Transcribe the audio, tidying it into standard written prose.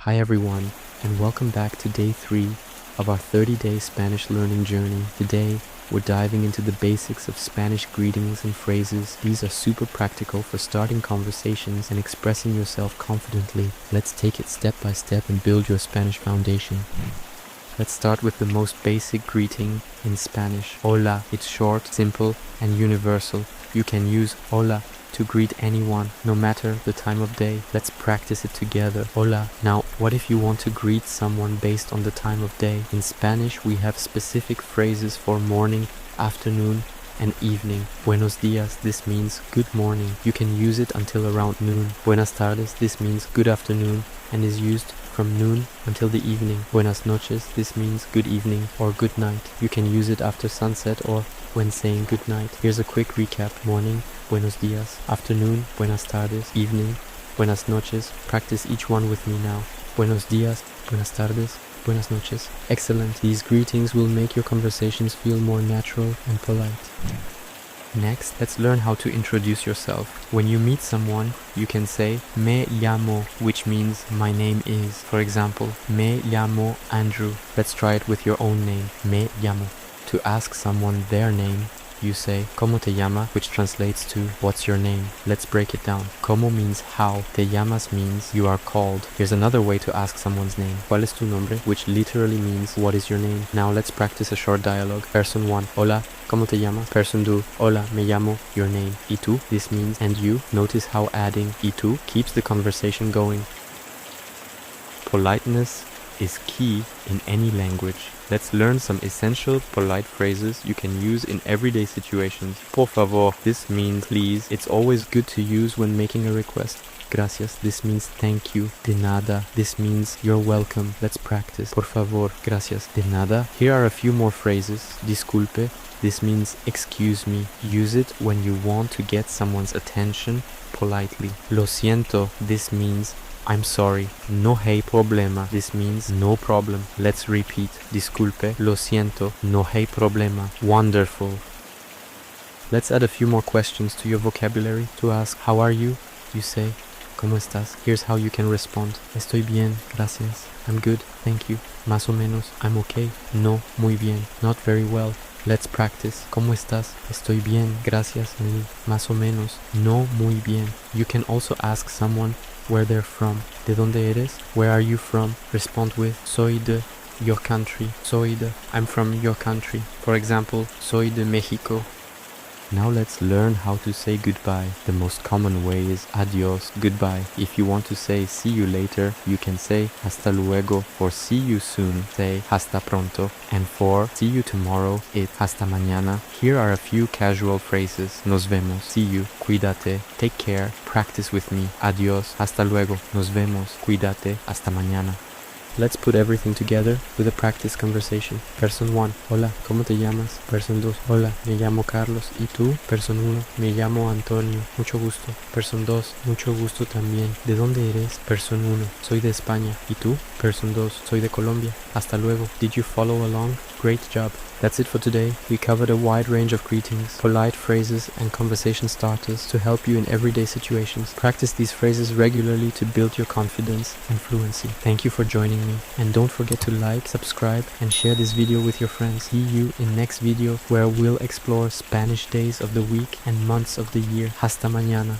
Hi everyone, and welcome back to day 3 of our 30-day Spanish learning journey. Today, we're diving into the basics of Spanish greetings and phrases. These are super practical for starting conversations and expressing yourself confidently. Let's take it step by step and build your Spanish foundation. Let's start with the most basic greeting in Spanish. Hola. It's short, simple, and universal. You can use hola to greet anyone, no matter the time of day. Let's practice it together. Hola. Now, what if you want to greet someone based on the time of day? In Spanish, we have specific phrases for morning, afternoon, and evening. Buenos dias, this means good morning. You can use it until around noon. Buenas tardes, this means good afternoon and is used from noon until the evening. Buenas noches, this means good evening or good night. You can use it after sunset or when saying good night. Here's a quick recap. Morning, buenos dias. Afternoon, buenas tardes. Evening, buenas noches. Practice each one with me now. Buenos dias, buenas tardes, buenas noches. Excellent. These greetings will make your conversations feel more natural and polite. Next, let's learn how to introduce yourself. When you meet someone, you can say me llamo, which means my name is. For example, me llamo Andrew. Let's try it with your own name. Me llamo. To ask someone their name, you say ¿Cómo te llama?, which translates to what's your name? Let's break it down. ¿Cómo means how. Te llamas means you are called. Here's another way to ask someone's name. ¿Cuál es tu nombre?, which literally means what is your name. Now let's practice a short dialogue. Person 1. Hola, ¿cómo te llamas? Person 2. Hola, me llamo, your name. ¿Y tú? This means and you. Notice how adding ¿y tú keeps the conversation going. Politeness is key in any language. Let's learn some essential polite phrases you can use in everyday situations. Por favor, this means please. It's always good to use when making a request. Gracias, this means thank you. De nada, this means you're welcome. Let's practice. Por favor, gracias. De nada. Here are a few more phrases. Disculpe, this means excuse me. Use it when you want to get someone's attention politely. Lo siento, this means I'm sorry. No hay problema. This means no problem. Let's repeat. Disculpe, lo siento, no hay problema. Wonderful. Let's add a few more questions to your vocabulary. To ask, how are you? You say, ¿Cómo estás? Here's how you can respond. Estoy bien, gracias. I'm good, thank you. Más o menos, I'm okay. No, muy bien. Not very well. Let's practice. ¿Cómo estás? Estoy bien, gracias. Más o menos. No, muy bien. You can also ask someone where they're from. ¿De dónde eres? Where are you from? Respond with soy de your country. Soy de, I'm from your country. For example, soy de Mexico. Now let's learn how to say goodbye. The most common way is adios, goodbye. If you want to say see you later, you can say hasta luego. For see you soon, say hasta pronto. And for see you tomorrow, it's hasta mañana. Here are a few casual phrases. Nos vemos, see you, cuídate, take care, practice with me. Adios, hasta luego, nos vemos, cuídate, hasta mañana. Let's put everything together with a practice conversation. Person 1. Hola, ¿cómo te llamas? Person 2. Hola, me llamo Carlos. ¿Y tú? Person 1. Me llamo Antonio. Mucho gusto. Person 2. Mucho gusto también. ¿De dónde eres? Person 1. Soy de España. ¿Y tú? Person 2. Soy de Colombia. Hasta luego. Did you follow along? Great job. That's it for today. We covered a wide range of greetings, polite phrases, and conversation starters to help you in everyday situations. Practice these phrases regularly to build your confidence and fluency. Thank you for joining me. And don't forget to like, subscribe, and share this video with your friends. See you in next video where we'll explore Spanish days of the week and months of the year. Hasta mañana.